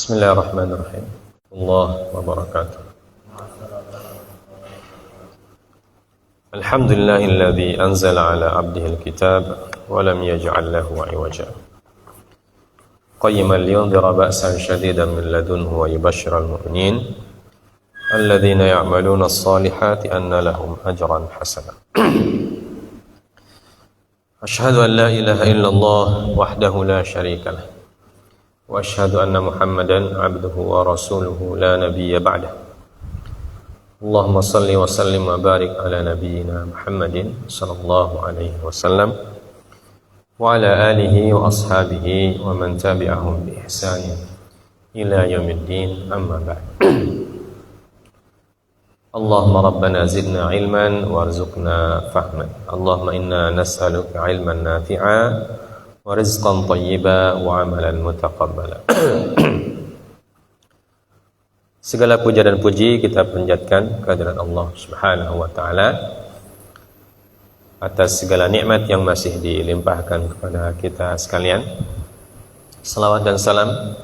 Bismillahirrahmanirrahim. Allah wa barakatuh. Alhamdulillahilladzi anzala ala abdihi alkitab wa lam yaj'al lahu 'iwaja. Qayyiman liyundhira ba'san shadidan min ladunhu wa yubashshiral mu'minin alladzina ya'maluna as-salihati anna lahum ajran hasana. Ashhadu an la ilaha illallah wahdahu la syarika lah. Wa asyhadu anna Muhammadan abduhu wa rasuluhu la nabiyya ba'dah. Allahumma salli wa sallim wa barik ala nabiyyina Muhammadin sallallahu alaihi wasallam wa ala alihi wa ashabihi wa man tabi'ahum bi ihsanin ila yaumiddin, amma ba'd. Allahumma rabbana zidna ilman warzuqna fahman. Allahumma inna nas'aluka ilman nafi'a wa rizqan thayyiba wa amalan mutaqabbala. Segala puja dan puji kita panjatkan kehadirat Allah Subhanahu wa taala atas segala nikmat yang masih dilimpahkan kepada kita sekalian. Salawat dan salam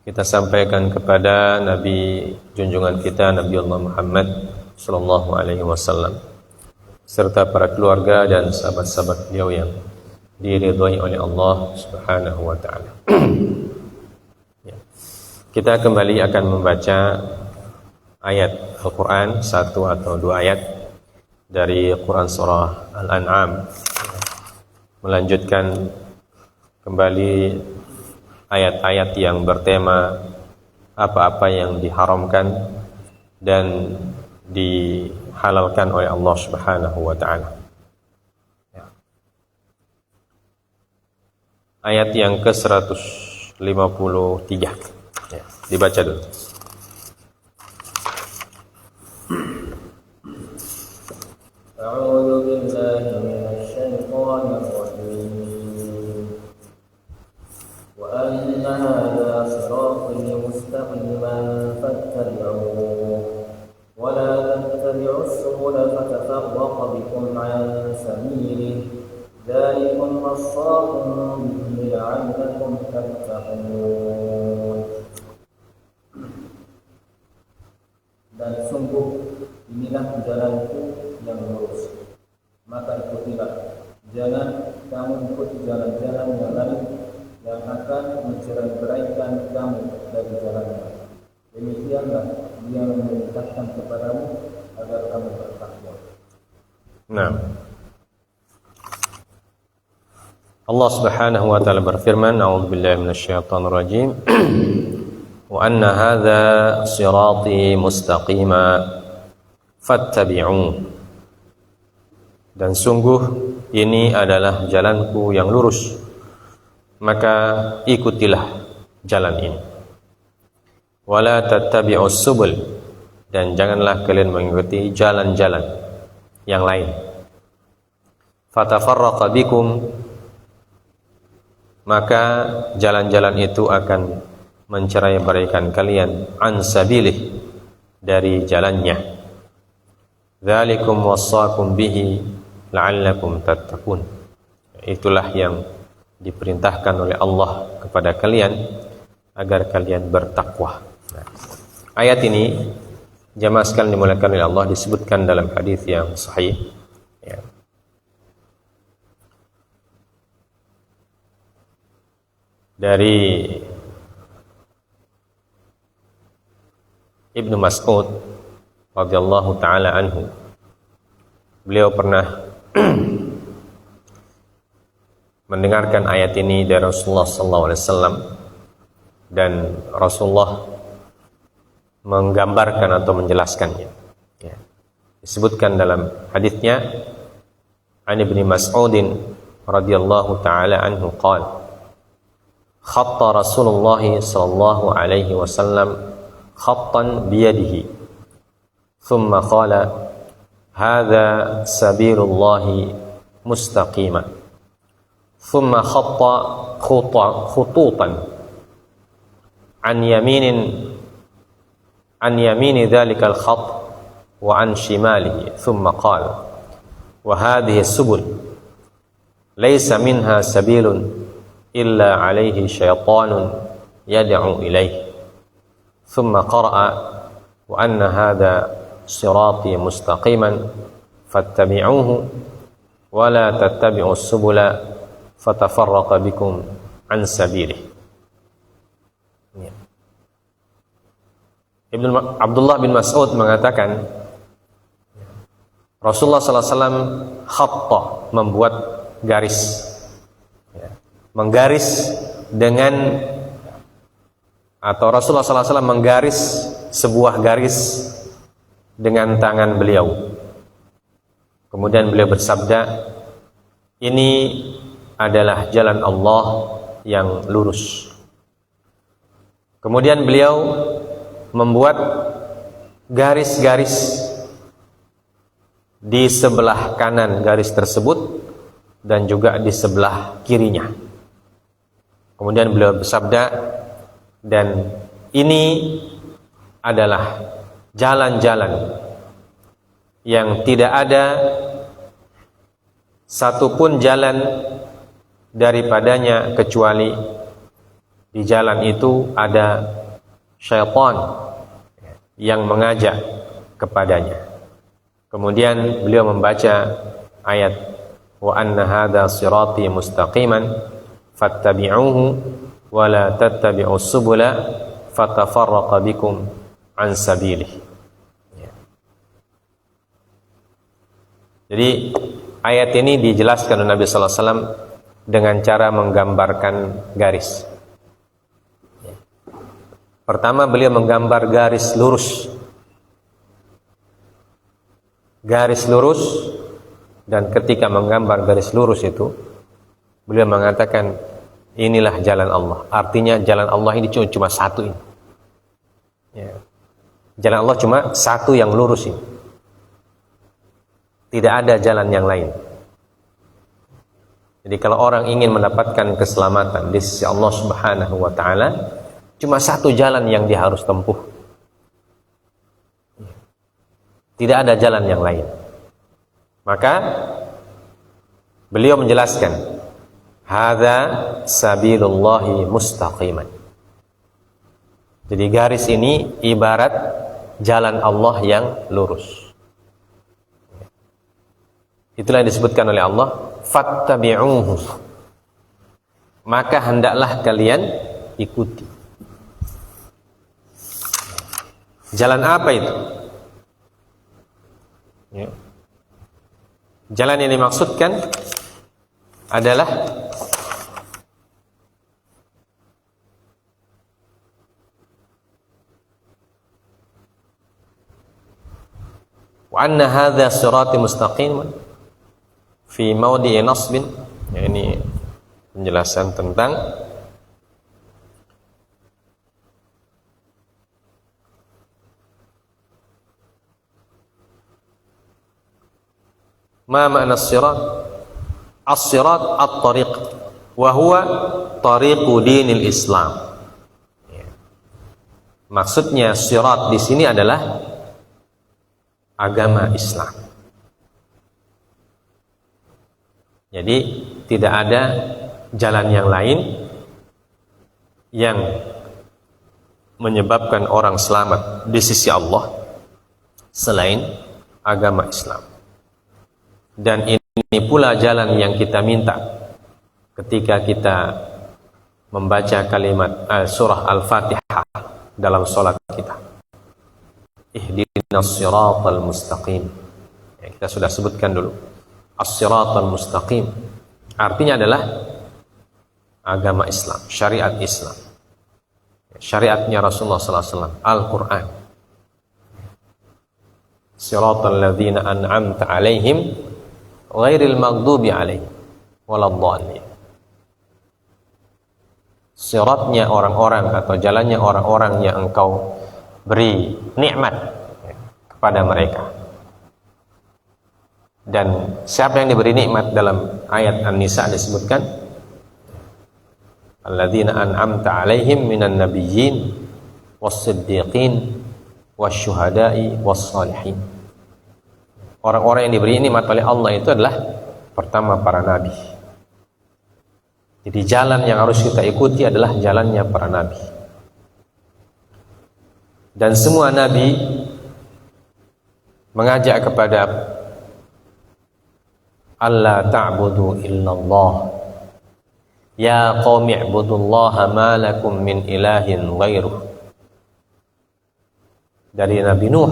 kita sampaikan kepada Nabi junjungan kita, Nabi Allah Muhammad sallallahu alaihi wasallam, serta para keluarga dan sahabat-sahabat beliau yang diridhai oleh Allah Subhanahu wa taala. Ya. Kita kembali akan membaca ayat Al-Qur'an, satu atau dua ayat dari Quran surah Al-An'am. Melanjutkan kembali ayat-ayat yang bertema apa-apa yang diharamkan dan dihalalkan oleh Allah Subhanahu wa taala. Ayat yang ke-153 ya, dibaca dulu. A'udzu billahi minasy syaithanir rajim. Wa anna hadza sirati mustaqiman fattabi'uhu wa la tattabi'us subula fatafarraqa bikum 'an sabilihi. Dzalikum wassaqum bihi la'allakum tattaqun. Dan sungguh inilah jalanku yang lurus, maka ikutilah. Jangan kamu ikut jalan-jalan yang lain yang akan mencerai-beraikan kamu dari jalannya. Demikianlah Dia memerintahkan kepadamu agar kamu bertakwa. Nah, Allah Subhanahu wa taala berfirman, a'udzubillahi minasyaitonir rajim. Wa anna hadza sirati mustaqima fattabi'u. Dan sungguh ini adalah jalanku yang lurus, maka ikutilah jalan ini. Wala tattabi'us subul, dan janganlah kalian mengikuti jalan-jalan yang lain. Fatafarraqa bikum, maka jalan-jalan itu akan mencerai-beraikan kalian an sabilih, dari jalannya. Dzalikum wassaqum bihi la'allakum tattaqun. Itulah yang diperintahkan oleh Allah kepada kalian agar kalian bertakwa. Nah, ayat ini jamaah sekalian dimuliakan oleh Allah disebutkan dalam hadis yang sahih ya. Dari Ibnu Mas'ud radhiyallahu taala anhu, beliau pernah mendengarkan ayat ini dari Rasulullah sallallahu alaihi wasallam, dan Rasulullah menggambarkan atau menjelaskannya ya. Disebutkan dalam hadisnya, an Ibnu Mas'udin radhiyallahu taala anhu qala, khatta Rasulullah sallallahu alaihi wasallam khattan biyadihi thumma qala hadza sabilullahi mustaqima thumma khatta khututan an yamini dhalikal khatt wa an shimalihi thumma qala wa hadhihi subul laysa minha sabilun illa alaihi syaitanun yad'u ilaih thumma qara'a wa anna hadha sirati mustaqiman fattabi'uhu wa la tattabi'us subula fatafarraqa bikum an sabilih. Abdullah bin Mas'ud mengatakan Rasulullah SAW khatta, membuat garis, menggaris dengan, atau Rasulullah SAW menggaris sebuah garis dengan tangan beliau. Kemudian beliau bersabda, ini adalah jalan Allah yang lurus. Kemudian beliau membuat garis-garis di sebelah kanan garis tersebut dan juga di sebelah kirinya. Kemudian beliau bersabda, dan ini adalah jalan-jalan yang tidak ada satupun jalan daripadanya kecuali di jalan itu ada syaitan yang mengajak kepadanya. Kemudian beliau membaca ayat wa anna hadza sirati mustaqiman fattabi'uhu wa la tattabi'us subula fatafarraqa bikum an sabilih. Jadi ayat ini dijelaskan oleh Nabi sallallahu alaihi wasallam dengan cara menggambarkan garis. Pertama, beliau menggambar garis lurus. Garis lurus, dan ketika menggambar garis lurus itu beliau mengatakan inilah jalan Allah. Artinya jalan Allah ini cuma satu ini. Jalan Allah cuma satu yang lurus ini. Tidak ada jalan yang lain. Jadi kalau orang ingin mendapatkan keselamatan di sisi Allah Subhanahu wa taala, cuma satu jalan yang dia harus tempuh. Tidak ada jalan yang lain. Maka beliau menjelaskan, hadza sabilullahi mustaqiman. Jadi garis ini ibarat jalan Allah yang lurus. Itulah yang disebutkan oleh Allah, fattabi'uhu. Maka hendaklah kalian ikuti. Jalan apa itu? Jalan yang dimaksudkan adalah wa anna hadza sirati mustaqim fi mawdi'i nasbin. Ini penjelasan tentang ma makna as-sirat. As-sirat at-tariq wa huwa tariqu dinil Islam. Maksudnya sirat di sini adalah agama Islam. Jadi tidak ada jalan yang lain yang menyebabkan orang selamat di sisi Allah selain agama Islam. Dan ini pula jalan yang kita minta ketika kita membaca kalimat surah Al-Fatihah dalam sholat kita. Ihdinas siratal mustaqim. Kita sudah sebutkan dulu. As-siratal mustaqim artinya adalah agama Islam, syariat Islam. Syariatnya Rasulullah SAW, Al-Quran. Siratal ladzina an'amta alaihim ghairil maghdubi alaihim waladdallin. Siratnya orang-orang atau jalannya orang-orang yang engkau beri nikmat kepada mereka. Dan siapa yang diberi nikmat dalam ayat An-Nisa disebutkan alladzina an'amta alaihim minan nabiyyin was-siddiqin wasyuhada'i was-salihin. Orang-orang yang diberi nikmat oleh Allah itu adalah pertama para nabi. Jadi jalan yang harus kita ikuti adalah jalannya para nabi. Dan semua nabi mengajak kepada Allah ta'budu illallah. Ya qaumi ibudullaha ma lakum min ilahin ghairuh. Dari Nabi Nuh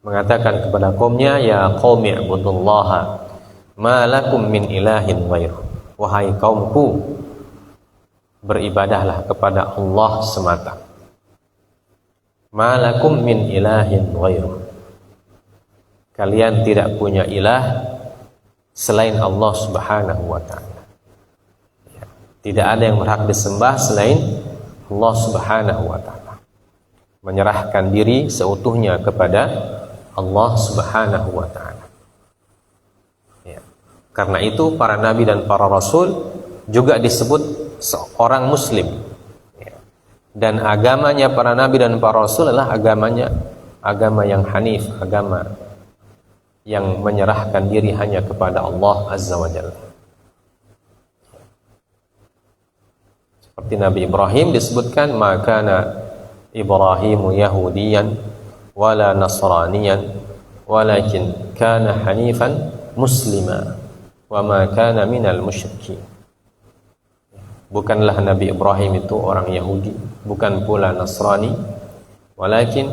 mengatakan kepada kaumnya, ya qaumi ibudullaha ma lakum min ilahin ghairuh. Wahai kaumku, beribadahlah kepada Allah semata. Ma lakum min ilahin ghairuh. Kalian tidak punya ilah selain Allah Subhanahu wa ta'ala. Tidak ada yang berhak disembah selain Allah Subhanahu wa ta'ala. Menyerahkan diri seutuhnya kepada Allah Subhanahu wa ta'ala. Ya. Karena itu para nabi dan para rasul juga disebut seorang muslim. Ya. Dan agamanya para nabi dan para rasul adalah agama yang hanif, agama yang menyerahkan diri hanya kepada Allah Azza wa Jalla. Seperti Nabi Ibrahim disebutkan, makana Ibrahimu Yahudiyan wala Nasraniyan walakin kana hanifan muslima wa ma kana minal musyrikin. Bukanlah Nabi Ibrahim itu orang Yahudi, bukan pula Nasrani, walakin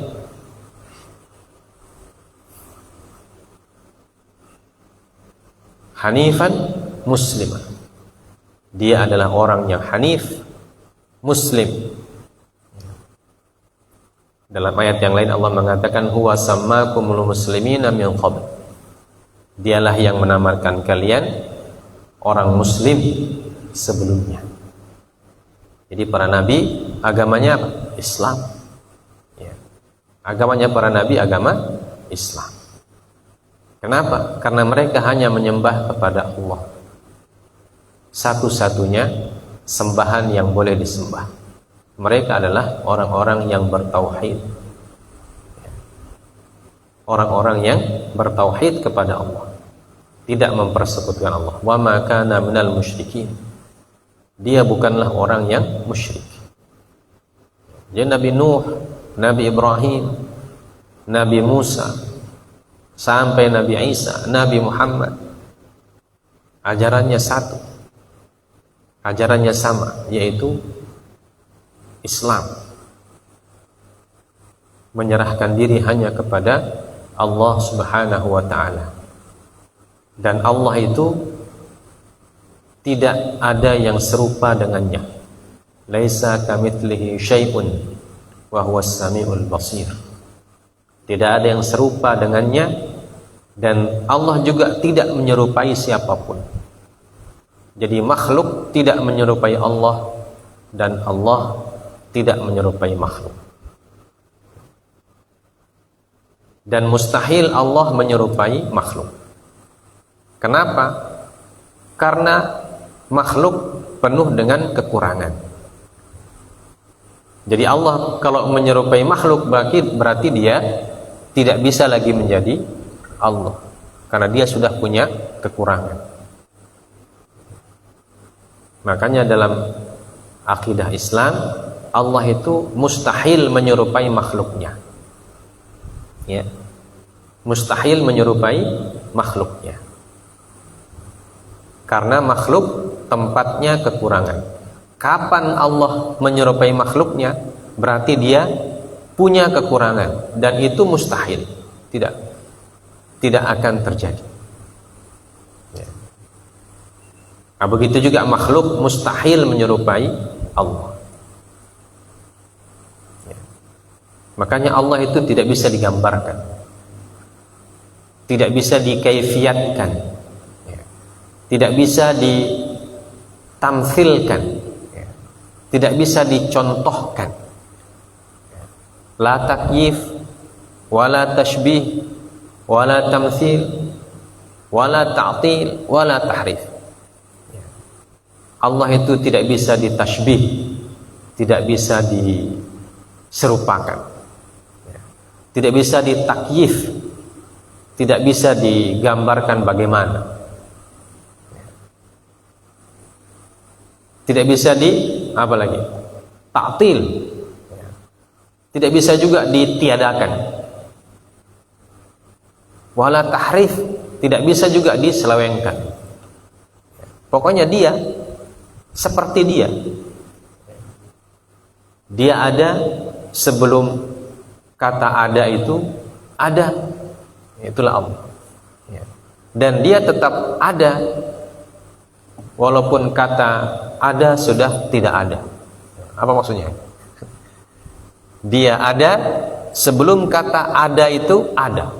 hanifan muslimah. Dia adalah orang yang hanif, muslim. Dalam ayat yang lain Allah mengatakan, huwa sammakumul muslimina min qabl. Dialah yang menamakan kalian orang muslim sebelumnya. Jadi para nabi agamanya apa? Islam. Ya. Agamanya para nabi agama Islam. Kenapa? Karena mereka hanya menyembah kepada Allah. Satu-satunya sembahan yang boleh disembah. Mereka adalah orang-orang yang bertauhid. Orang-orang yang bertauhid kepada Allah, tidak mempersekutukan Allah. Wa ma kana minal musyrikin. Dia bukanlah orang yang musyrik. Jadi Nabi Nuh, Nabi Ibrahim, Nabi Musa, sampai Nabi Isa, Nabi Muhammad, ajarannya satu, ajarannya sama, yaitu Islam. Menyerahkan diri hanya kepada Allah Subhanahu wa ta'ala. Dan Allah itu tidak ada yang serupa dengannya. Laisa kamitslihi syai'un wa huwas samiul basir. Tidak ada yang serupa dengannya, dan Allah juga tidak menyerupai siapapun. Jadi makhluk tidak menyerupai Allah, dan Allah tidak menyerupai makhluk. Dan mustahil Allah menyerupai makhluk. Kenapa? Karena makhluk penuh dengan kekurangan. Jadi Allah kalau menyerupai makhluk berarti dia tidak bisa lagi menjadi Allah, karena dia sudah punya kekurangan. Makanya dalam akidah Islam, Allah itu mustahil menyerupai makhluknya. Ya. Mustahil menyerupai makhluknya. Karena makhluk tempatnya kekurangan. Kapan Allah menyerupai makhluknya, berarti dia punya kekurangan, dan itu mustahil. Tidak akan terjadi. Ya. Nah, begitu juga makhluk mustahil menyerupai Allah. Ya. Makanya Allah itu tidak bisa digambarkan, tidak bisa dikaifiatkan, ya. Tidak bisa ditamthilkan, ya. Tidak bisa dicontohkan. Ya. La takyif, wala tashbih, wala tamthil, wala ta'til, wala tahrif. Allah itu tidak bisa ditashbih, tidak bisa diserupakan, tidak bisa ditakyif, tidak bisa digambarkan bagaimana, tidak bisa ta'til, tidak bisa juga ditiadakan. Wala tahrif, tidak bisa juga diselewengkan. Pokoknya dia seperti dia. Dia ada sebelum kata ada itu ada. Itulah Allah. Dan dia tetap ada walaupun kata ada sudah tidak ada. Apa maksudnya? Dia ada sebelum kata ada itu ada.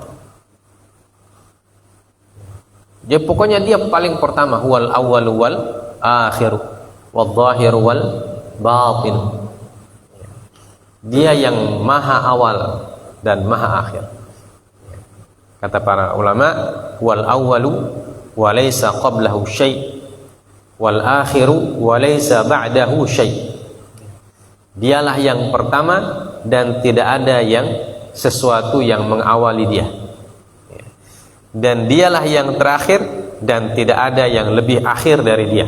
Jadi pokoknya dia paling pertama, huwal awwalu wal akhiru wal zahiru wal batin. Dia yang maha awal dan maha akhir. Kata para ulama, wal awwalu wa laysa qablahu syai' wal akhiru wa laysa ba'dahu syai'. Dialah yang pertama dan tidak ada yang sesuatu yang mengawali dia. Dan dialah yang terakhir dan tidak ada yang lebih akhir dari dia.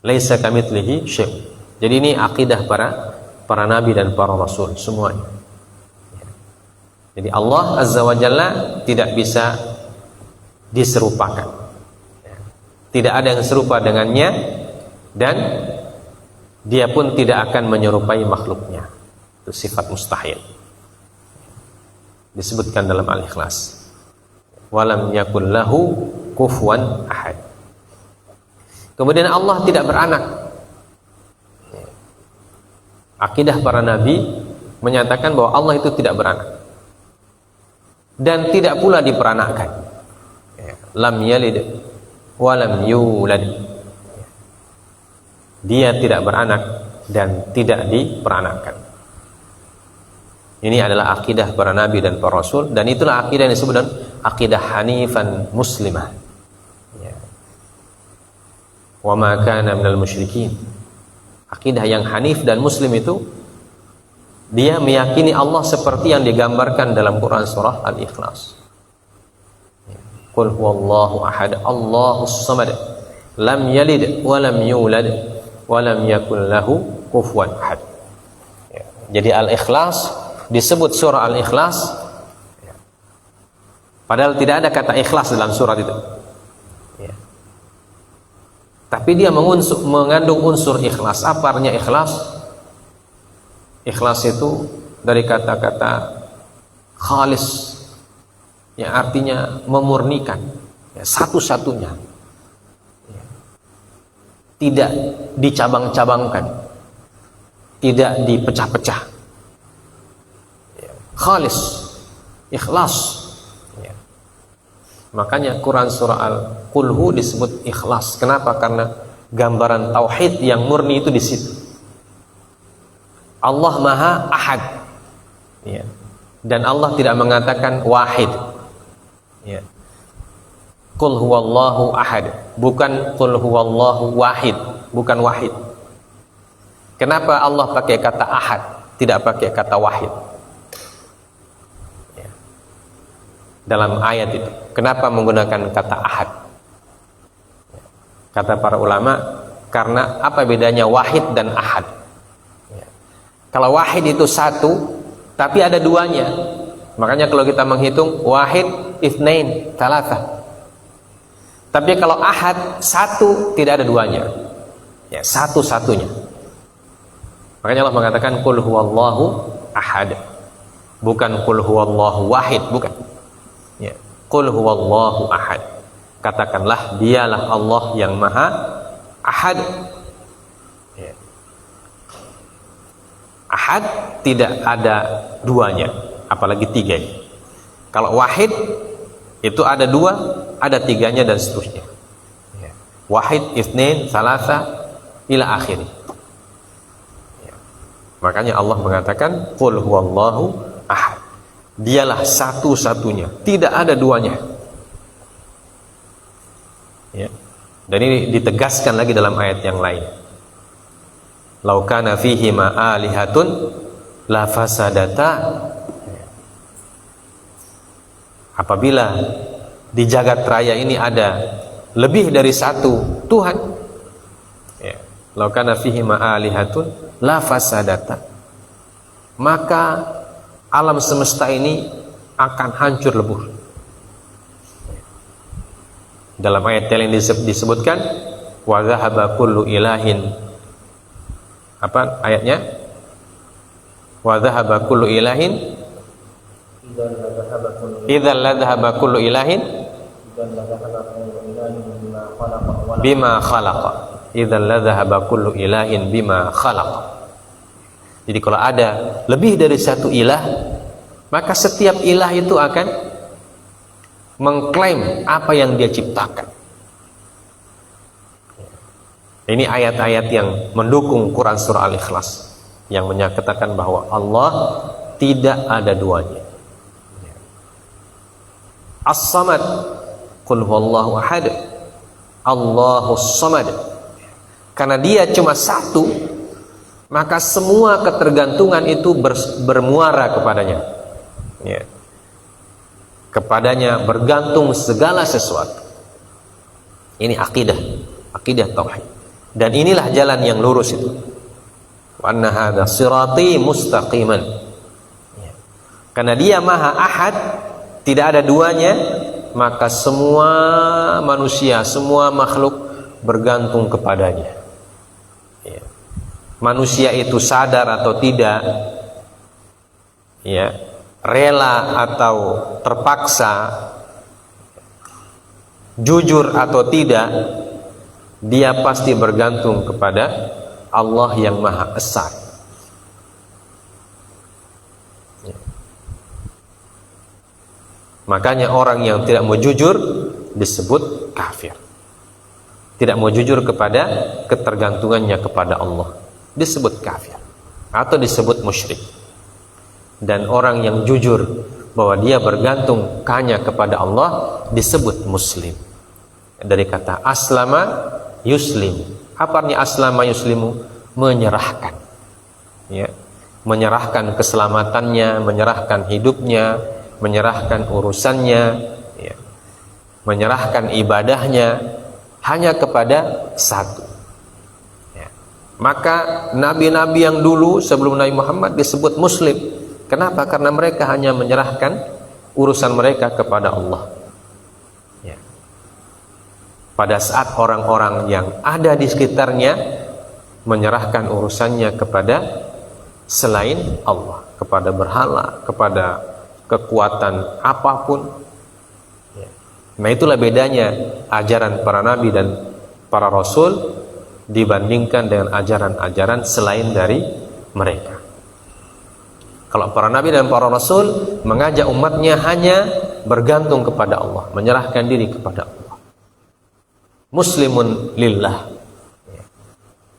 Laisa kamitslihi syai'. Jadi ini akidah para nabi dan para rasul semuanya. Jadi Allah Azza wa Jalla tidak bisa diserupakan. Tidak ada yang serupa dengannya dan dia pun tidak akan menyerupai makhluknya. Itu sifat mustahil. Disebutkan dalam Al-Ikhlas. Walam yakul lahu kufuwan ahad. Kemudian Allah tidak beranak. Akidah para nabi menyatakan bahwa Allah itu tidak beranak dan tidak pula diperanakkan. Lam yalid walam yulad. Dia tidak beranak dan tidak diperanakkan. Ini adalah akidah para nabi dan para rasul, dan itulah akidah yang disebut dengan akidah hanifan muslimah. Wa ma kana minal musyrikin. Akidah yang hanif dan muslim itu dia meyakini Allah seperti yang digambarkan dalam Quran surah Al-Ikhlas. Qul huwallahu ahad, Allahus samad, lam yalid wa lam yulad wa lam yakul lahu kufuwan ahad. Jadi Al-Ikhlas disebut surah Al-Ikhlas padahal tidak ada kata ikhlas dalam surat itu. Tapi dia mengandung unsur ikhlas. Apa artinya ikhlas? Ikhlas itu dari kata-kata khalis, yang artinya memurnikan, satu-satunya, tidak dicabang-cabangkan, tidak dipecah-pecah. Khalis, ikhlas. Makanya Quran surah Al-Qulhu disebut ikhlas. Kenapa? Karena gambaran tauhid yang murni itu di situ. Allah Maha Ahad. Dan Allah tidak mengatakan wahid. Qul huwallahu ahad, bukan qul huwallahu wahid, bukan wahid. Kenapa Allah pakai kata ahad, tidak pakai kata wahid? Dalam ayat itu, kenapa menggunakan kata ahad? Kata para ulama, karena apa bedanya wahid dan ahad? Kalau wahid itu satu, tapi ada duanya. Makanya kalau kita menghitung wahid, itsnain, tsalatsa. Tapi kalau ahad, satu, tidak ada duanya. Satu-satunya. Makanya Allah mengatakan qul huwallahu ahad, bukan qul huwallahu wahid, bukan. Qul huwallahu ahad. Katakanlah dialah Allah yang maha ahad. Ahad tidak ada duanya, apalagi tiga. Kalau wahid itu ada dua, ada tiganya dan seterusnya. Wahid, itsnain, tsalatsa ila akhiri. Makanya Allah mengatakan qul huwallahu ahad. Dialah satu-satunya, tidak ada duanya. Dan ini ditegaskan lagi dalam ayat yang lain. Lau kana fihi ma alihatun la fasadata. Apabila di jagat raya ini ada lebih dari satu Tuhan, lau kana fihi ma alihatun la fasadata. maka alam semesta ini akan hancur lebur. Dalam ayat yang disebutkan, wa dhahaba kullu ilahin, apa ayatnya? Wa dhahaba kullu ilahin idzal la dhahaba kullu ilahin bima khalaqa. Idzal la dhahaba kullu ilahin bima khalaqa. Jadi kalau ada lebih dari satu ilah, maka setiap ilah itu akan mengklaim apa yang dia ciptakan. Ini ayat-ayat yang mendukung Quran surah Al-Ikhlas yang menyatakan bahwa Allah tidak ada duanya. As-Samad, qul huwallahu ahad, Allahus Samad. Karena dia cuma satu, maka semua ketergantungan itu bermuara kepadanya. Ya. Kepadanya bergantung segala sesuatu. Ini akidah tauhid. Dan inilah jalan yang lurus itu. Wa anna hadza sirati mustaqiman. Ya. Karena dia Maha Ahad, tidak ada duanya, maka semua manusia, semua makhluk bergantung kepadanya. Ya. Manusia itu sadar atau tidak, ya, rela atau terpaksa, jujur atau tidak, dia pasti bergantung kepada Allah yang Maha Esa. Ya. Makanya orang yang tidak mau jujur disebut kafir. Tidak mau jujur kepada ketergantungannya kepada Allah disebut kafir atau disebut musyrik. Dan orang yang jujur bahwa dia bergantung hanya kepada Allah disebut muslim. Dari kata aslama yuslim. Apa artinya aslama yuslimu? Menyerahkan. Ya. Menyerahkan keselamatannya, menyerahkan hidupnya, menyerahkan urusannya, ya. Menyerahkan ibadahnya hanya kepada satu. Ya. Maka nabi-nabi yang dulu sebelum Nabi Muhammad disebut muslim. Kenapa? Karena mereka hanya menyerahkan urusan mereka kepada Allah. Ya. Pada saat orang-orang yang ada di sekitarnya menyerahkan urusannya kepada selain Allah, kepada berhala, kepada kekuatan apapun. Ya. Nah, itulah bedanya ajaran para nabi dan para rasul dibandingkan dengan ajaran-ajaran selain dari mereka. Kalau para nabi dan para rasul mengajak umatnya hanya bergantung kepada Allah, menyerahkan diri kepada Allah. Muslimun lillah,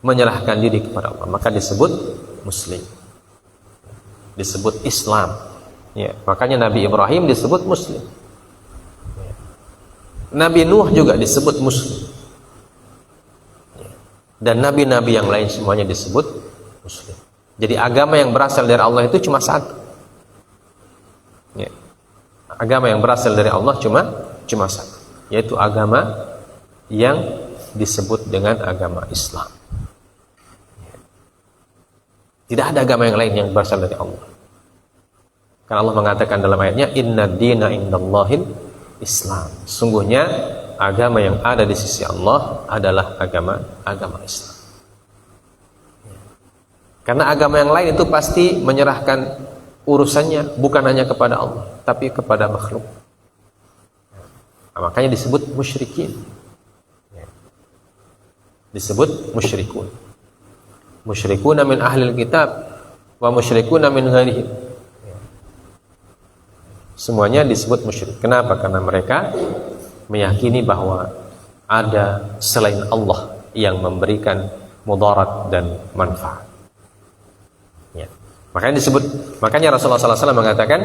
menyerahkan diri kepada Allah, maka disebut muslim, disebut Islam. Ya, makanya Nabi Ibrahim disebut muslim. Nabi Nuh juga disebut muslim. Dan nabi-nabi yang lain semuanya disebut muslim. Jadi agama yang berasal dari Allah itu cuma satu. Ya. Agama yang berasal dari Allah cuma satu, yaitu agama yang disebut dengan agama Islam. Ya. Tidak ada agama yang lain yang berasal dari Allah. Karena Allah mengatakan dalam ayatnya, Inna dina indallahil Islam. Sungguhnya agama yang ada di sisi Allah adalah agama Islam. Karena agama yang lain itu pasti menyerahkan urusannya bukan hanya kepada Allah, tapi kepada makhluk. Nah, makanya disebut musyrikin. Disebut musyrikun. Musyrikuna min ahlil kitab wa musyrikuna min ghairihim. Semuanya disebut musyrik. Kenapa? Karena mereka meyakini bahwa ada selain Allah yang memberikan mudarat dan manfaat. Makanya Rasulullah SAW mengatakan,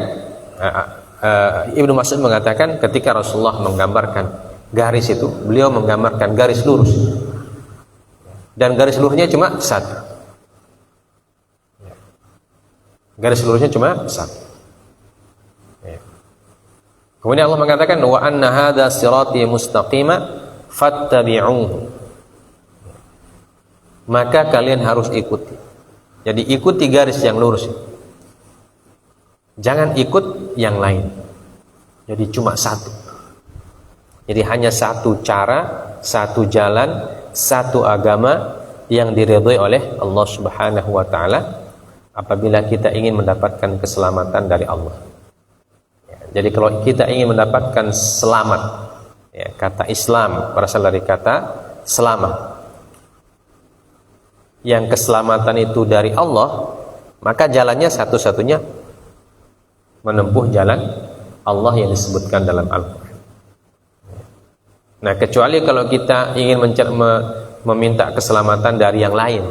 Ibnu Mas'ud mengatakan ketika Rasulullah menggambarkan garis itu, beliau menggambarkan garis lurus, dan garis lurusnya cuma satu. Garis lurusnya cuma satu. Kemudian Allah mengatakan, wa anna hadza sirati mustaqima fattabi'uhu. Maka kalian harus ikuti. Jadi ikuti garis yang lurus. Jangan ikut yang lain. Jadi cuma satu. Jadi hanya satu cara, satu jalan, satu agama yang diridhoi oleh Allah Subhanahu wa taala apabila kita ingin mendapatkan keselamatan dari Allah. Jadi kalau kita ingin mendapatkan selamat, ya, kata Islam berasal dari kata selamat. Yang keselamatan itu dari Allah, maka jalannya satu-satunya menempuh jalan Allah yang disebutkan dalam Al-Quran. Nah, kecuali kalau kita ingin meminta keselamatan dari yang lain.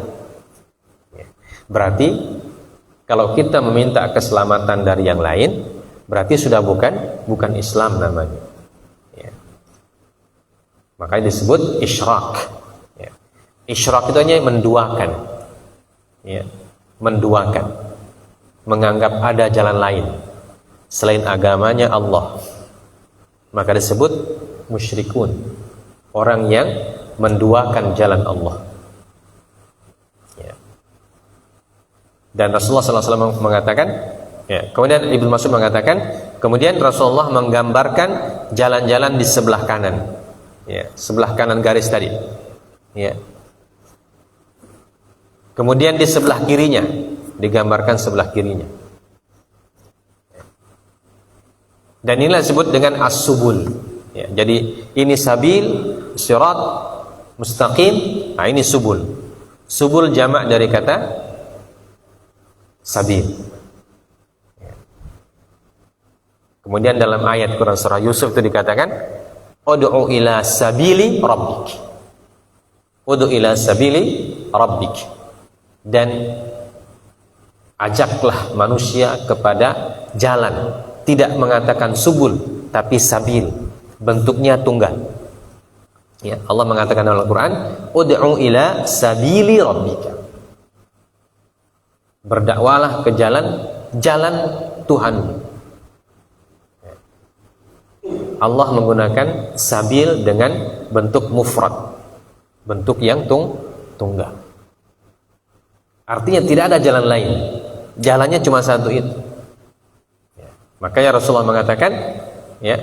Berarti kalau kita meminta keselamatan dari yang lain, berarti sudah bukan Islam namanya. Ya. Makanya disebut isyrak. Ya. Isyrak itu hanya menduakan. Ya. Menduakan. Menganggap ada jalan lain selain agamanya Allah. Maka disebut musyrikun. Orang yang menduakan jalan Allah. Ya. Dan Rasulullah SAW mengatakan, ya, kemudian Ibnu Mas'ud mengatakan, kemudian Rasulullah menggambarkan jalan-jalan di sebelah kanan, ya, sebelah kanan garis tadi, ya. Kemudian di sebelah kirinya digambarkan sebelah kirinya, dan inilah disebut dengan as-subul. Ya, jadi ini sabil, sirat, mustaqim. Nah, ini subul. Subul jamak dari kata sabil. Kemudian dalam ayat Quran surah Yusuf itu dikatakan, ud'u ila sabili rabbik. Ud'u ila sabili rabbik. Dan ajaklah manusia kepada jalan. Tidak mengatakan subul, tapi sabil. Bentuknya tunggal. Ya, Allah mengatakan dalam Al-Quran, ud'u ila sabili rabbika. Berdakwalah ke jalan Tuhan. Allah menggunakan sabil dengan bentuk mufrad, bentuk yang tunggal. Artinya tidak ada jalan lain, jalannya cuma satu itu. Ya. Makanya Rasulullah mengatakan, ya,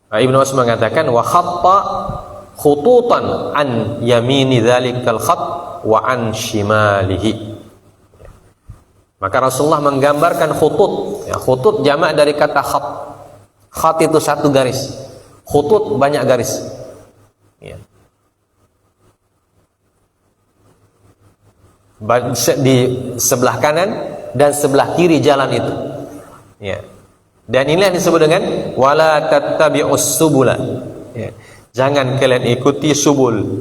Ibnu Mas'ud mengatakan, wa khatta khututan an yamini dzalikal khat wa an shimalihi. Ya. Maka Rasulullah menggambarkan khutut, ya, khutut jamak dari kata khat. Khat itu satu garis, khutut banyak garis. Ya. Di sebelah kanan dan sebelah kiri jalan itu. Ya. Dan inilah yang disebut dengan wala tattabi'us subula. Ya. Jangan kalian ikuti subul.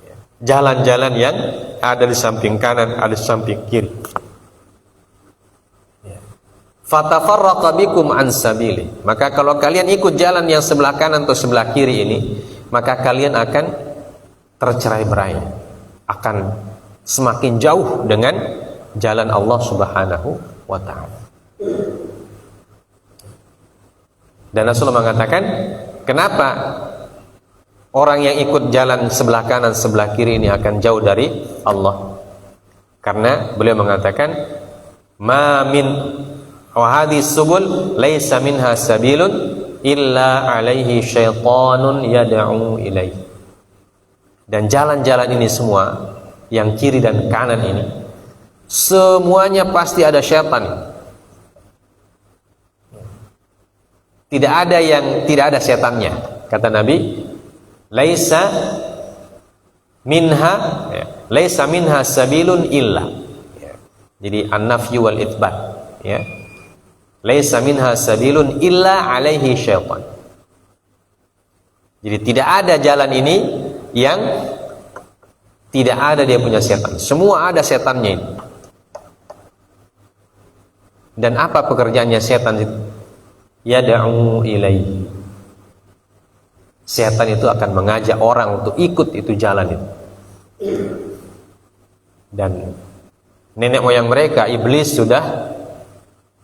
Ya. Jalan-jalan yang ada di samping kanan, ada di samping kiri. Fatafarraqa bikum an sabili. Maka kalau kalian ikut jalan yang sebelah kanan atau sebelah kiri ini, maka kalian akan tercerai-berai, akan semakin jauh dengan jalan Allah Subhanahu wa ta'ala. Dan Rasulullah mengatakan, kenapa orang yang ikut jalan sebelah kanan sebelah kiri ini akan jauh dari Allah? Karena beliau mengatakan, ma min wa hadhihi subul laisa minha sabilun illa alaihi syaitanun yad'u ilaihi. Dan jalan-jalan ini semua yang kiri dan kanan ini semuanya pasti ada syaitan. Tidak ada yang tidak ada setannya. Kata Nabi, laisa minha sabilun illa. Jadi an-nafyu wal itsbat, ya. Laisa minha sabilun illa alaihi syaitan. Jadi tidak ada jalan ini yang tidak ada dia punya setan. Semua ada setannya ini. Dan apa pekerjaannya setan itu? Yad'u ilaihi. Setan itu akan mengajak orang untuk ikut itu jalan itu. Dan nenek moyang mereka, iblis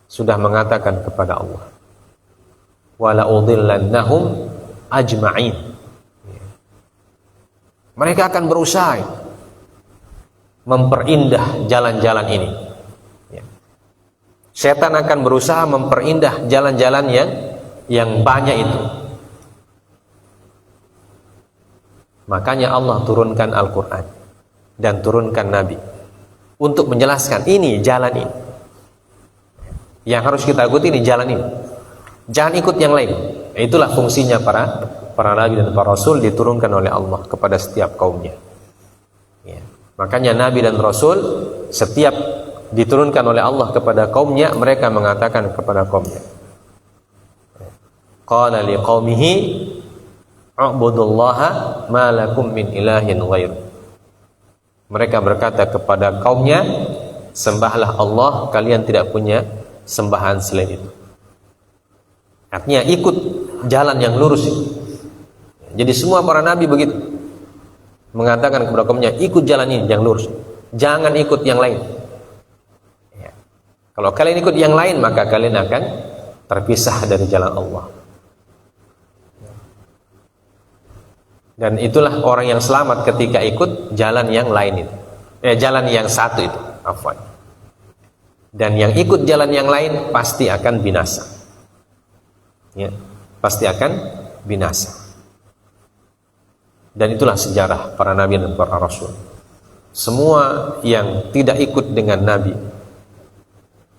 sudah mengatakan kepada Allah, wala udhillannahum ajma'in. Mereka akan berusaha memperindah jalan-jalan ini, Setan akan berusaha memperindah jalan-jalan yang banyak itu. Makanya Allah turunkan Al-Quran dan turunkan Nabi untuk menjelaskan ini jalan ini. Yang harus kita ikuti ini jalan ini. Jangan ikut yang lain. Itulah fungsinya para nabi dan para rasul diturunkan oleh Allah kepada setiap kaumnya. Ya. Makanya nabi dan rasul setiap diturunkan oleh Allah kepada kaumnya, mereka mengatakan kepada kaumnya, qala liqaumihi u'budullaha ma lakum min ilahin ghair. Mereka berkata kepada kaumnya, sembahlah Allah, kalian tidak punya sembahan selain itu. Artinya ikut jalan yang lurus itu. Jadi semua para nabi begitu, mengatakan kepada kaumnya, ikut jalan ini yang lurus, jangan ikut yang lain. Ya. Kalau kalian ikut yang lain, maka kalian akan terpisah dari jalan Allah. Dan itulah orang yang selamat ketika ikut jalan yang lain itu, jalan yang satu itu, afwan. Dan yang ikut jalan yang lain pasti akan binasa. Ya, pasti akan binasa. Dan itulah sejarah para nabi dan para rasul. Semua yang tidak ikut dengan nabi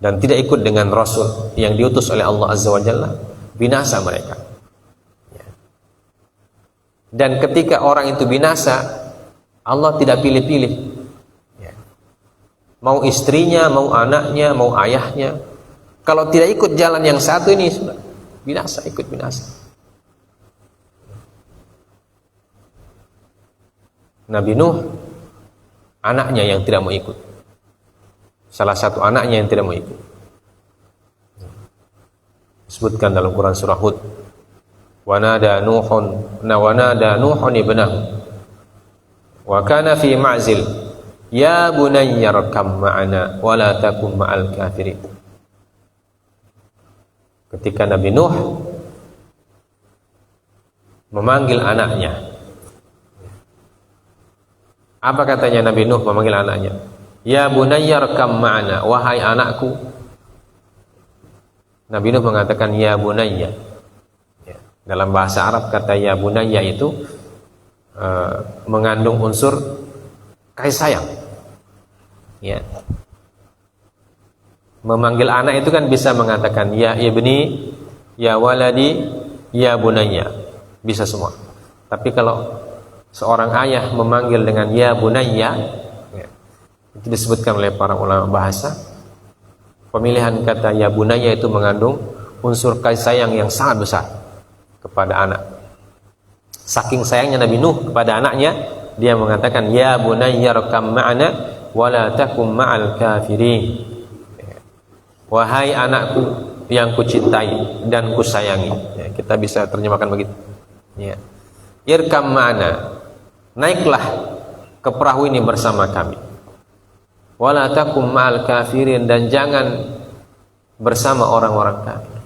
dan tidak ikut dengan rasul yang diutus oleh Allah Azza wa Jalla, binasa mereka. Ya. Dan ketika orang itu binasa, Allah tidak pilih-pilih. Ya. Mau istrinya, mau anaknya, mau ayahnya. Kalau tidak ikut jalan yang satu ini, sudah binasa, ikut binasa. Nabi Nuh, anaknya yang tidak mau ikut. Salah satu anaknya yang tidak mau ikut. Disebutkan dalam Quran surah Hud, wa nada Nuhun ibnahu wa kana fi ma'zil ya bunayya arkam ma'ana wa la takun ma'al kafirin. Ketika Nabi Nuh memanggil anaknya, apa katanya Nabi Nuh memanggil anaknya? Ya bunayya arkam ma'ana, wahai anakku. Nabi Nuh mengatakan ya bunayya. Ya. Dalam bahasa Arab kata ya bunayya itu mengandung unsur kasih sayang. Ya. Memanggil anak itu kan bisa mengatakan ya ibni, ya waladi, ya bunayya, bisa semua. Tapi kalau seorang ayah memanggil dengan ya bunayya, ya, itu disebutkan oleh para ulama bahasa, pemilihan kata ya bunayya itu mengandung unsur kasih sayang yang sangat besar kepada anak. Saking sayangnya Nabi Nuh kepada anaknya, dia mengatakan ya bunayya rakam ma'ana wa la takum ma'al kafirin. Wahai anakku yang kucintai dan kusayangi. Ya, kita bisa terjemahkan begitu. Ya. Irkam ma'ana, naiklah ke perahu ini bersama kami. Wala takum ma'al kafirin, dan jangan bersama orang-orang kafir.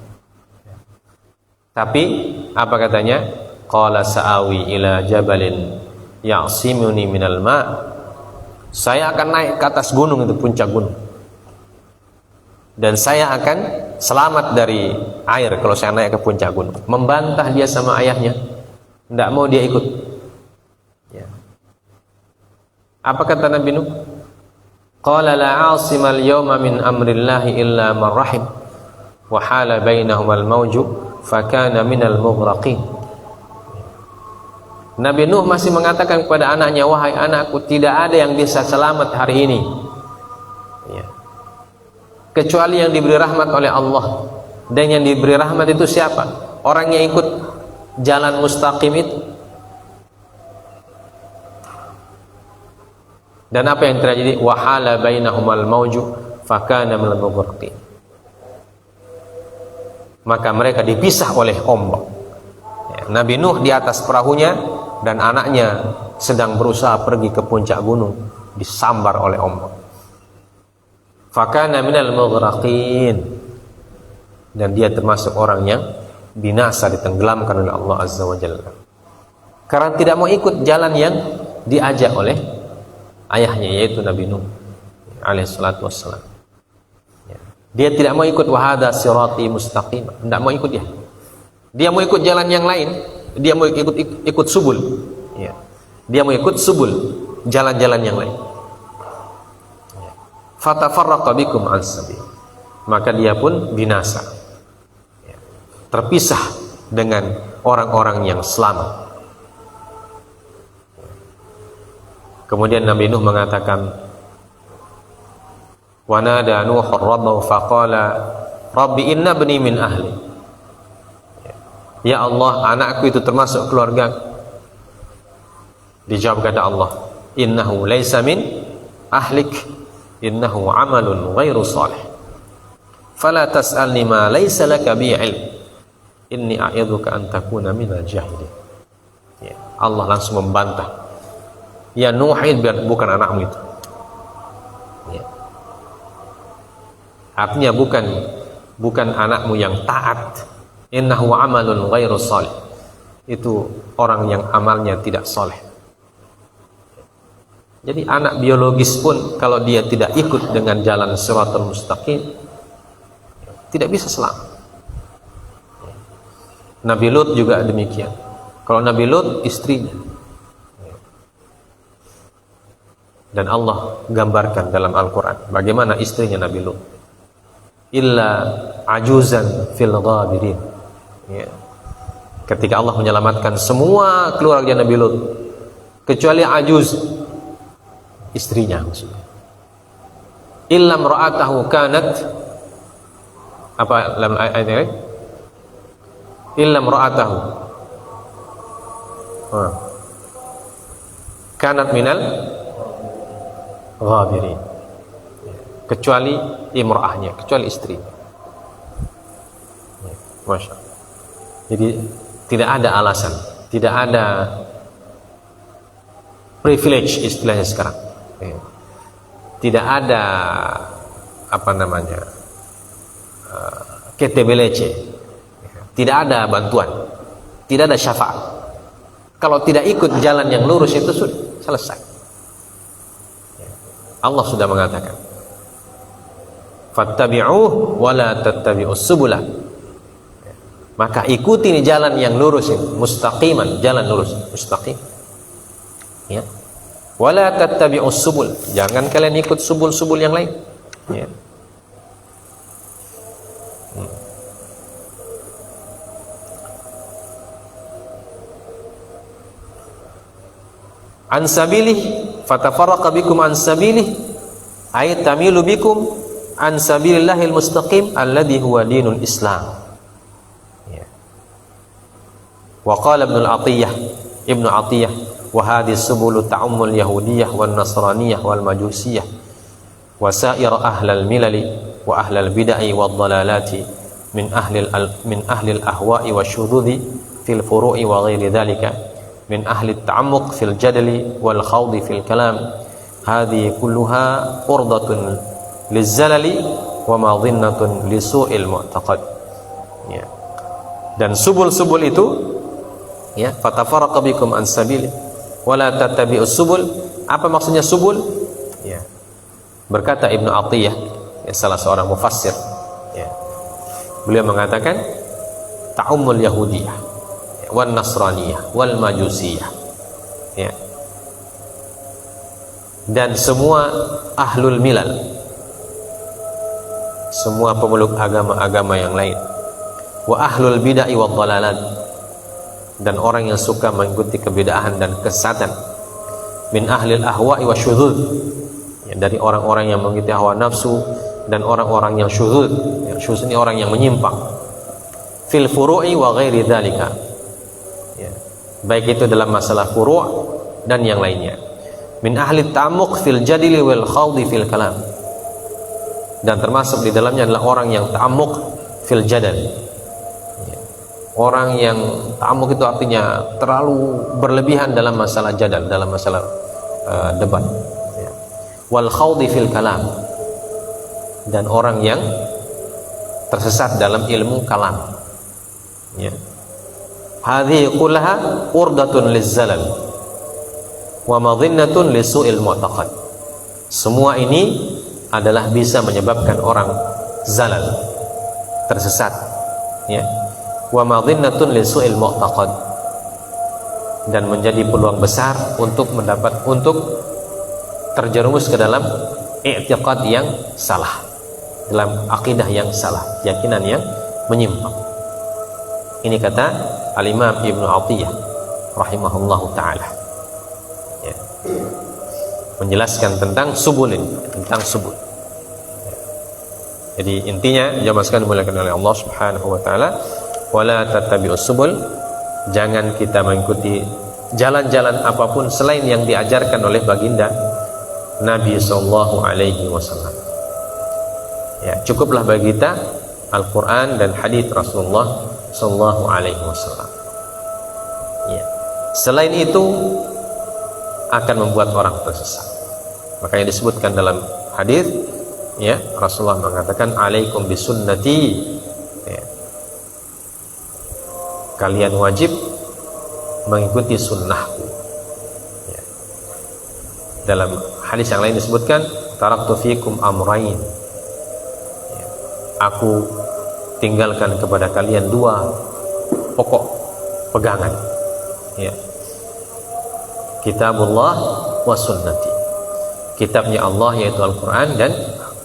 Tapi apa katanya? Qala sa'awi ila jabalin ya'simuni minal ma'. Saya akan naik ke atas gunung, itu puncak gunung. Dan saya akan selamat dari air kalau saya naik ke puncak gunung. Membantah dia sama ayahnya, tidak mau dia ikut. Ya. Apa kata Nabi Nuh? Qala la 'asimal yawma min amrillahi illa man rahim wa hala bainahumal mawju fakana minal mughraqin. Nabi Nuh masih mengatakan kepada anaknya, wahai anakku, tidak ada yang bisa selamat hari ini. Ya. Kecuali yang diberi rahmat oleh Allah. Dan yang diberi rahmat itu siapa? Orang yang ikut jalan mustaqim itu. Dan apa yang terjadi? Wahala bainahumal mawju fakana minal mughraqin. Maka mereka dipisah oleh ombak. Ya, Nabi Nuh di atas perahunya dan anaknya sedang berusaha pergi ke puncak gunung, disambar oleh ombak. Fakana minal mughraqin, dan dia termasuk orang yang binasa, ditenggelamkan oleh Allah Azza wa Jalla karena tidak mau ikut jalan yang diajak oleh ayahnya, yaitu Nabi Nuh alaihi salatu wassalam. Ya. Dia tidak mau ikut wahada sirati mustaqim, tidak mau ikut dia. Dia mau ikut jalan yang lain, dia mau ikut subul. Ya. Dia mau ikut subul, jalan-jalan yang lain. Fatafarraqa bikum an sabil. Maka dia pun binasa. Ya. Terpisah dengan orang-orang yang selamat. Kemudian Nabi Nuh mengatakan, wa nada Nuh rabbahu faqala rabbi inna bani min ahli. Ya Allah, anakku itu termasuk keluarga. Dijawab kata Allah, innahu laisa min ahlik, innahu amalun ghairu salih. Fala tas'alni ma laisa laka bi ilm. Inni a'idzuka an takuna minal jahilin. Ya, Allah langsung membantah. Ya Nuh, bukan anakmu itu. Ya. Artinya bukan anakmu yang taat. Innahu amalun ghairu salih. Itu orang yang amalnya tidak soleh. Jadi anak biologis pun kalau dia tidak ikut dengan jalan siratal mustaqim, tidak bisa selamat. Nabi Lut juga demikian. Kalau Nabi Lut istrinya, dan Allah gambarkan dalam Al-Quran bagaimana istrinya Nabi Lut, illa ajuzan fil ghabirin. Ya. Ketika Allah menyelamatkan semua keluarga Nabi Lut kecuali ajuz, istrinya maksudnya. Illam ra'atahu kanat apa dalam ayat ini? Illam ra'atahu kanat minal ghabirin. Kecuali imra'ahnya, kecuali istrinya. Masya Allah. Jadi tidak ada alasan, tidak ada privilege istilahnya sekarang. Tidak ada apa namanya KTBLC, tidak ada bantuan, tidak ada syafaat. Kalau tidak ikut jalan yang lurus itu sudah selesai. Allah sudah mengatakan, fattabi'uh wa la tattabi'us subula. Maka ikuti ini jalan yang lurus ini, mustaqiman, jalan lurus, mustaqim. Ya. Wala tattabi'us subul, jangan kalian ikut subul-subul yang lain. Ya. An sabilih fatafarraqa bikum an sabilih ay tamilu bikum an sabilillahil mustaqim alladhi huwa dinul Islam. Ya. Wa qala Ibnu Atiyah wa hadhihi subulu ta'ummul yahudiyyah wan nasraniyyah wal majusiyyah wa sa'ir ahlal milali wa ahlal bid'ah wad dalalati min ahli al ahwa'i wasyududhi fil furu'i wa ghairi dhalika min ahli at-ta'ammuq fil jadali wal khawdi fil kalam. Hadhihi kulluha urdatun lizzalali wa madhinnatun lisu'il mu'taqad. Ya. Dan subul-subul itu, ya, fatafarraqa bikum an sabili wala tattabi'us subul. Apa maksudnya subul? Ya. Berkata Ibnu Atiyah, ya, salah seorang mufassir, ya, beliau mengatakan ta'ummul yahudiyah wan nasraniyah wal majusiyah, ya, dan semua ahlul milal, semua pemeluk agama-agama yang lain, wa ahlul bid'ah wad dhalalat, dan orang yang suka mengikuti kebid'ahan dan kesesatan, min ahlil ahwa'i wasyudzudz, ya, dari orang-orang yang mengikuti hawa nafsu dan orang-orang yang syudzudz. Ya, syudzudz ini orang yang menyimpang, fil furu'i wa ghairi dzalika, ya, baik itu dalam masalah furu' dan yang lainnya, min ahli ta'ammuq fil jadili wal khawdi fil kalam, dan termasuk di dalamnya adalah orang yang ta'ammuq fil jadal. Orang yang ta'amuk itu artinya terlalu berlebihan dalam masalah jadal, dalam masalah debat. Ya. Wal khawdi fil kalam, dan orang yang tersesat dalam ilmu kalam. Ya. Hadhihi kullaha urdatun lizzalal wa madhinnatun lisu'il mu'taqad. Semua ini adalah bisa menyebabkan orang zalal, tersesat, ya. Wa madhinnatun li su'il mu'taqad, dan menjadi peluang besar untuk terjerumus ke dalam i'tiqad yang salah, dalam akidah yang salah, keyakinan yang menyimpang. Ini kata Al-Imam Ibnu Athiyah rahimahullahu taala, ya, menjelaskan tentang subul ini, tentang subul. Jadi intinya jamaah sekalian dimuliakan oleh Allah Subhanahu wa taala, wala tattabi'us subul, jangan kita mengikuti jalan-jalan apapun selain yang diajarkan oleh baginda Nabi sallallahu alaihi wasallam. Ya, cukuplah bagi kita Al-Qur'an dan hadis Rasulullah sallallahu alaihi wasallam. Ya. Selain itu akan membuat orang tersesat. Makanya disebutkan dalam hadis, ya, Rasulullah mengatakan alaikum bisunnati, ya, kalian wajib mengikuti sunnahku, ya. Dalam hadis yang lain disebutkan taraktu fikum amrain, ya, aku tinggalkan kepada kalian dua pokok pegangan, ya, kitabullah wa sunnati, kitabnya Allah yaitu Al-Quran, dan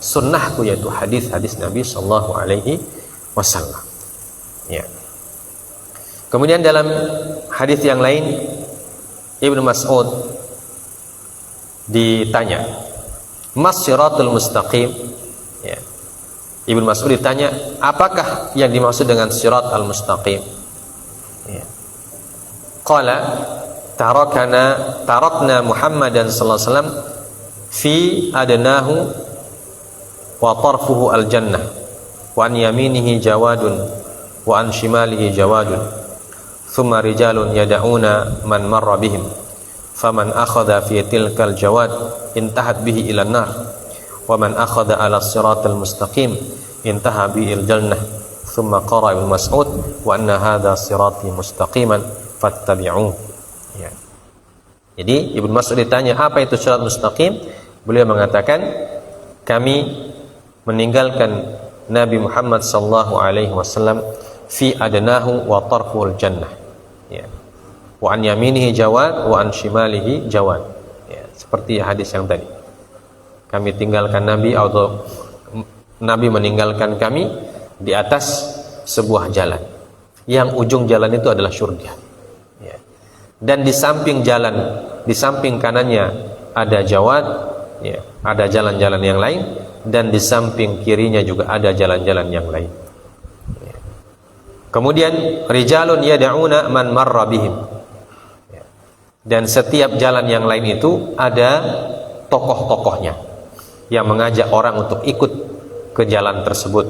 sunnahku yaitu hadis-hadis Nabi sallallahu alaihi wasallam, ya. Kemudian dalam hadis yang lain Ibnu Mas'ud ditanya, mas siratul mustaqim, ya. Ibnu Mas'ud ditanya, apakah yang dimaksud dengan sirat al-mustaqim, ya. Qala tarakna Muhammadan sallallahu alaihi wasallam fi adnahu wa tarfuhu al-jannah wa an yaminihi jawadun wa an shimalihi jawadun thumma rijalun yad'una man marra bihim faman akhadha fi tilkal jawad intahat bihi ila an-nar wa man akhadha ala siratal mustaqim intaha bihi al-jannah thumma qara Ibnu Mas'ud wa anna hadha sirati mustaqiman fattabi'uhu, ya. Jadi Ibnu Mas'ud ditanya apa itu sirat mustaqim, beliau mengatakan kami meninggalkan Nabi Muhammad sallallahu alaihi wasallam fi adnahu wa tarful jannah, ya, wa an yaminihi jawad wa an shimalihi jawad, ya, seperti hadis yang tadi. Kami tinggalkan Nabi, atau Nabi meninggalkan kami di atas sebuah jalan yang ujung jalan itu adalah surga, ya. Dan di samping jalan, di samping kanannya ada jawad, ya, ada jalan-jalan yang lain, dan di samping kirinya juga ada jalan-jalan yang lain, ya. Kemudian rijalun yad'una man marra bihim, ya. Dan setiap jalan yang lain itu ada tokoh-tokohnya yang mengajak orang untuk ikut ke jalan tersebut.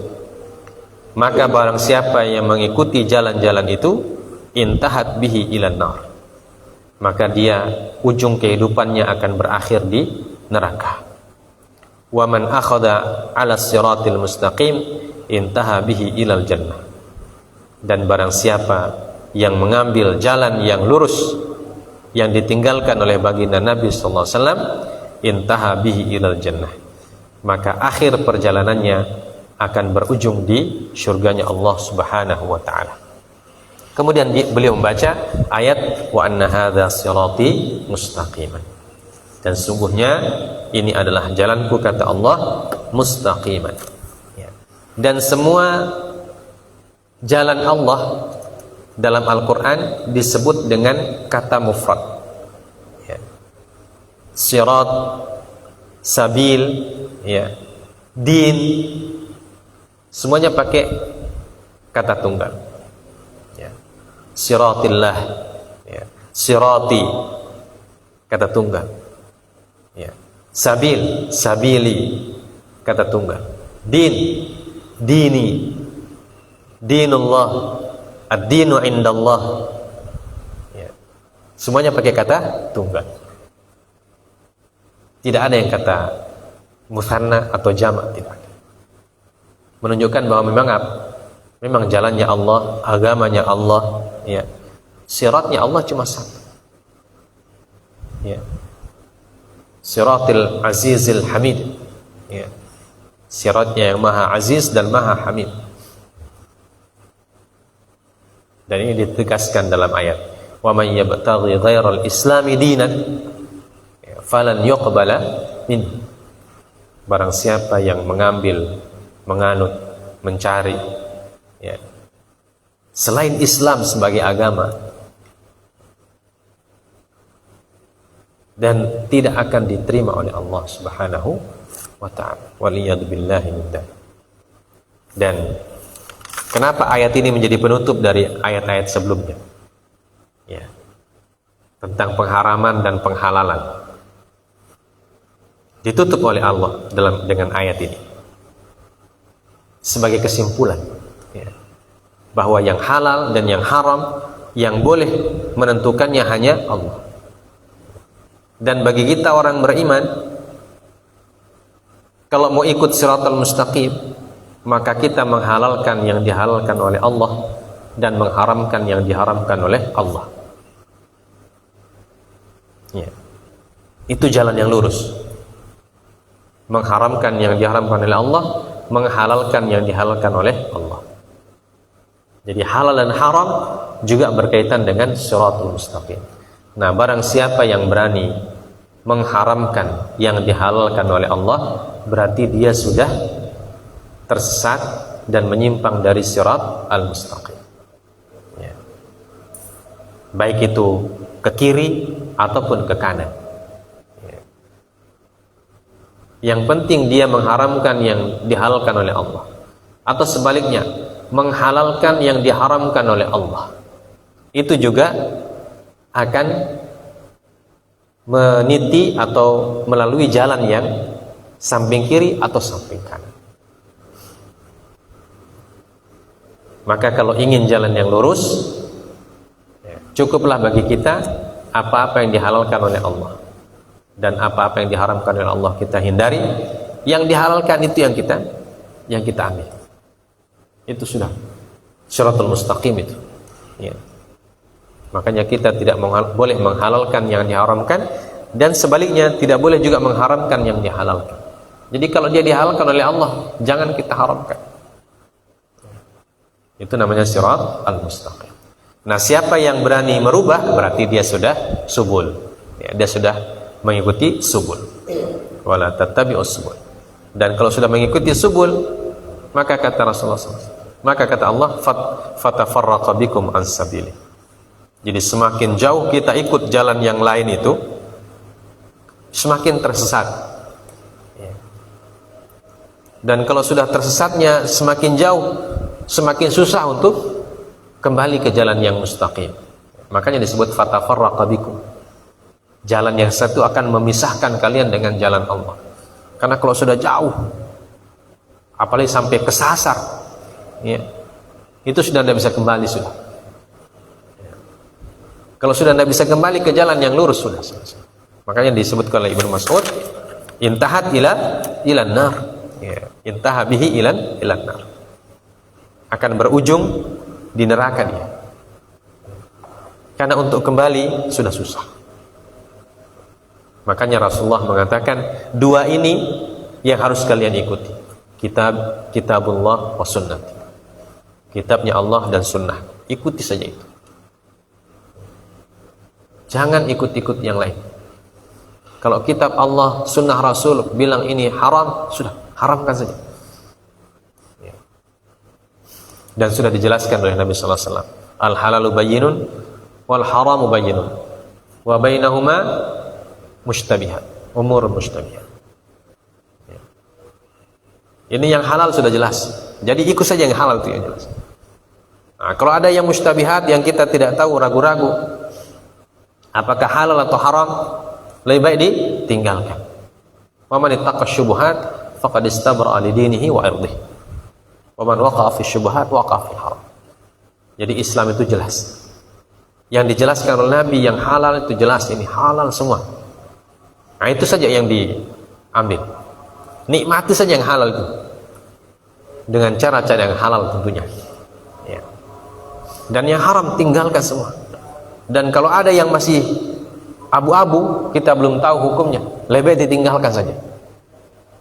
Maka barang siapa yang mengikuti jalan-jalan itu intahat bihi ilan nar, maka dia ujung kehidupannya akan berakhir di neraka. Wa man akhadha 'ala siratil mustaqim intaha bihi ilal jannah, dan barang siapa yang mengambil jalan yang lurus yang ditinggalkan oleh baginda Nabi sallallahu alaihi wasallam intaha bihi ilal jannah, maka akhir perjalanannya akan berujung di surganya Allah Subhanahu wa taala. Kemudian beliau membaca ayat wa anna hadza sirati mustaqiman, dan sungguhnya ini adalah jalanku kata Allah mustaqiman, ya. Dan semua jalan Allah dalam Al-Quran disebut dengan kata mufrad, ya. Sirat, sabil, ya, din, semuanya pakai kata tunggal, ya. Siratillah, ya. Sirati, kata tunggal, ya. Sabil, sabili, kata tunggal. Din, dini, dinullah, ad-dinu indallah, ya. Semuanya pakai kata tunggal. Tidak ada yang kata musanna atau jamak, tidak ada. Menunjukkan bahwa memang jalannya Allah, agamanya Allah, ya. Siratnya Allah cuma satu, ya. Siratil azizil hamid, ya. Siratnya yang Maha Aziz dan Maha Hamid. Dan ini ditegaskan dalam ayat, wa man yabtaghi ghairal islami dinan falan yuqbala minhu. Barang siapa yang mengambil, menganut, mencari ya, selain Islam sebagai agama, dan tidak akan diterima oleh Allah Subhanahu wa ta'ala. Waliyadu billahi min dzalik. Dan kenapa ayat ini menjadi penutup dari ayat-ayat sebelumnya? Ya. Tentang pengharaman dan penghalalan. Ditutup oleh Allah dengan ayat ini. Sebagai kesimpulan, ya, bahwa yang halal dan yang haram, yang boleh menentukannya hanya Allah. Dan bagi kita orang beriman, kalau mau ikut siratal mustaqim, maka kita menghalalkan yang dihalalkan oleh Allah dan mengharamkan yang diharamkan oleh Allah. Ya. Itu jalan yang lurus. Mengharamkan yang diharamkan oleh Allah, menghalalkan yang dihalalkan oleh Allah. Jadi halal dan haram juga berkaitan dengan siratal mustaqim. Nah, barang siapa yang berani mengharamkan yang dihalalkan oleh Allah, berarti dia sudah tersesat dan menyimpang dari sirat al-mustaqim. Ya. Baik itu ke kiri ataupun ke kanan. Ya. Yang penting dia mengharamkan yang dihalalkan oleh Allah, atau sebaliknya menghalalkan yang diharamkan oleh Allah. Itu juga akan meniti atau melalui jalan yang samping kiri atau samping kanan. Maka kalau ingin jalan yang lurus, cukuplah bagi kita apa-apa yang dihalalkan oleh Allah dan apa-apa yang diharamkan oleh Allah kita hindari. Yang dihalalkan itu yang kita ambil. Itu sudah siratal mustaqim itu. Ya. Makanya kita tidak boleh menghalalkan yang diharamkan, dan sebaliknya tidak boleh juga mengharamkan yang dihalalkan. Jadi kalau dia dihalalkan oleh Allah, jangan kita haramkan. Itu namanya sirat al-mustaqim. Nah, siapa yang berani merubah, berarti dia sudah subul. Ya, dia sudah mengikuti subul. Wala tattabi'us subul. Dan kalau sudah mengikuti subul, maka kata Rasulullah SAW, maka kata Allah, fatafarraqa bikum an sabili. Jadi semakin jauh kita ikut jalan yang lain itu, semakin tersesat. Dan kalau sudah tersesatnya semakin jauh, semakin susah untuk kembali ke jalan yang mustaqim. Makanya disebut fatafarraqa bikum. Jalan yang satu akan memisahkan kalian dengan jalan Allah. Karena kalau sudah jauh, apalagi sampai kesasar, ya, itu sudah tidak bisa kembali sudah. Kalau sudah tidak bisa kembali ke jalan yang lurus, sudah selesai. Makanya disebutkan oleh Ibnu Mas'ud, intahat ilan nar. Ya, intaha bihi ilan nar. Akan berujung di neraka dia. Karena untuk kembali sudah susah. Makanya Rasulullah mengatakan, dua ini yang harus kalian ikuti. Kitabullah wa sunnah. Kitabnya Allah dan sunnah. Ikuti saja itu. Jangan ikut-ikut yang lain. Kalau kitab Allah, sunnah Rasul bilang ini haram, sudah, haramkan saja. Dan sudah dijelaskan oleh Nabi sallallahu alaihi wasallam, al halalu bayyinun wal haramu bayyinun wa bainahuma mushtabihat, umur mushtabihat. Ini yang halal sudah jelas. Jadi ikut saja yang halal itu yang jelas. Nah, kalau ada yang mushtabihat yang kita tidak tahu, ragu-ragu apakah halal atau haram, lebih baik ditinggalkan. Wa man ittaqa syubhat faqad istabra'a li dinihi wa irdihi. Wa man waqa'a fi syubhat waqa'a fi haram. Jadi Islam itu jelas. Yang dijelaskan oleh Nabi yang halal itu jelas, ini halal semua. Nah, itu saja yang diambil. Nikmati saja yang halal itu. Dengan cara-cara yang halal tentunya. Ya. Dan yang haram tinggalkan semua. Dan kalau ada yang masih abu-abu, kita belum tahu hukumnya, lebih baik ditinggalkan saja.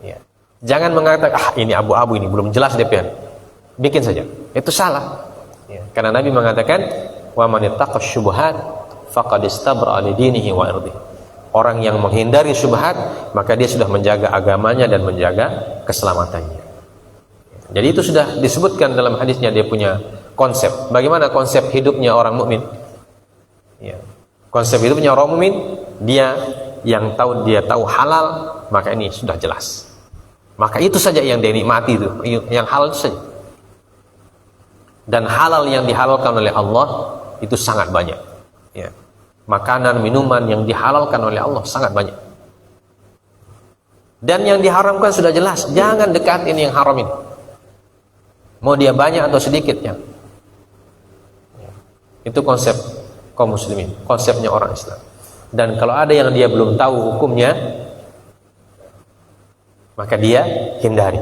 Ya. Jangan mengatakan ini abu-abu, ini belum jelas DP. Bikin saja. Itu salah. Ya. Karena Nabi mengatakan wa man ittaqa syubhat faqad istabra li dinihi wa irdihi. Orang yang menghindari syubhat, maka dia sudah menjaga agamanya dan menjaga keselamatannya. Jadi itu sudah disebutkan dalam hadisnya, dia punya konsep. Bagaimana konsep hidupnya orang mukmin? Ya. Konsep hidupnya orang mukmin, dia tahu halal, maka ini sudah jelas. Maka itu saja yang dia nikmati, itu yang halal saja. Dan halal yang dihalalkan oleh Allah itu sangat banyak. Ya. Makanan, minuman yang dihalalkan oleh Allah sangat banyak. Dan yang diharamkan sudah jelas. Jangan dekatin yang haram ini. Mau dia banyak atau sedikit ya. Itu konsep kaum muslimin, konsepnya orang Islam. Dan kalau ada yang dia belum tahu hukumnya, maka dia hindari.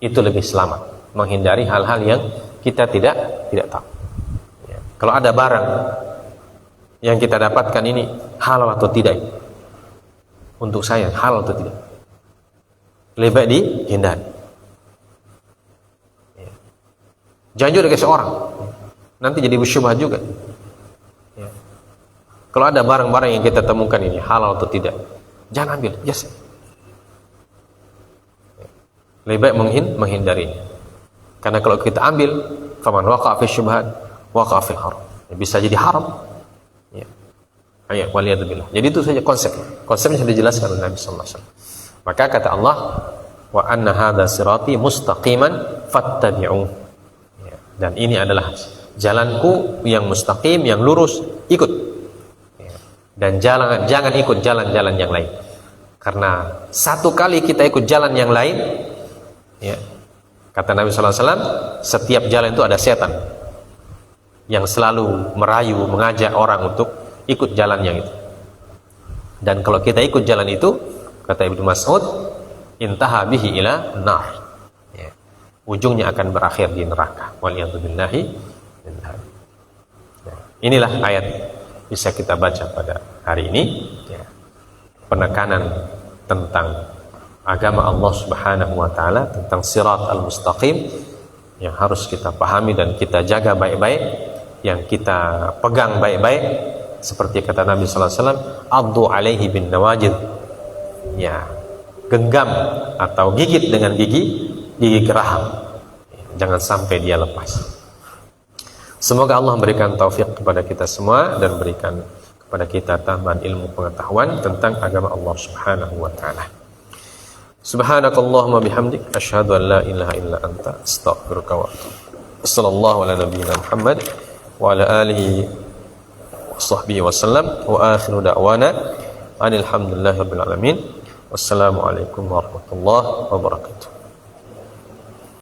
Itu lebih selamat. Menghindari hal-hal yang kita tidak tahu. Ya. Kalau ada barang yang kita dapatkan ini halal atau tidak, untuk saya halal atau tidak, lebih baik dihindari. Ya. Jangan juga ke seorang, nanti jadi syubhat juga. Ya. Kalau ada barang-barang yang kita temukan ini halal atau tidak, jangan ambil, biasa. Ya. Lebih baik menghindarinya. Karena kalau kita ambil, faman waqa'a fi syubhat waqa'a fil haram. Bisa jadi haram. Ya. Ayat waliyadzubillah. Jadi itu saja konsepnya. Konsepnya sudah dijelaskan oleh Nabi sallallahu alaihi wasallam. Maka kata Allah, wa anna hadza sirati mustaqiman fattabi'u. Ya. Dan ini adalah jalanku yang mustaqim, yang lurus, ikut. Ya. Dan jangan ikut jalan-jalan yang lain. Karena satu kali kita ikut jalan yang lain, ya, kata Nabi SAW, setiap jalan itu ada setan yang selalu merayu, mengajak orang untuk ikut jalan yang itu. Dan kalau kita ikut jalan itu, kata Ibnu Mas'ud, intaha bihi ila nar. Ya. Ujungnya akan berakhir di neraka. Waliyadzubillahi. Ya. Inilah ayat bisa kita baca pada hari ini. Ya. Penekanan tentang agama Allah Subhanahu wa taala, tentang sirat al-mustaqim yang harus kita pahami dan kita jaga baik-baik, yang kita pegang baik-baik, seperti kata Nabi sallallahu alaihi wasallam, addu alaihi bin nawajid. Ya, genggam atau gigit dengan gigi geraham. Jangan sampai dia lepas. Semoga Allah memberikan taufik kepada kita semua dan berikan kepada kita tambahan ilmu pengetahuan tentang agama Allah Subhanahu wa taala. Subhanakallahumma bihamdik asyhadu an la ilaha illa anta astaghfiruka wa atubu. Sallallahu ala nabiyyina Muhammad wa ala alihi washabbihi wasallam wa akhiru da'wana alhamdulillahi rabbil alamin. Wassalamu alaikum warahmatullahi wabarakatuh.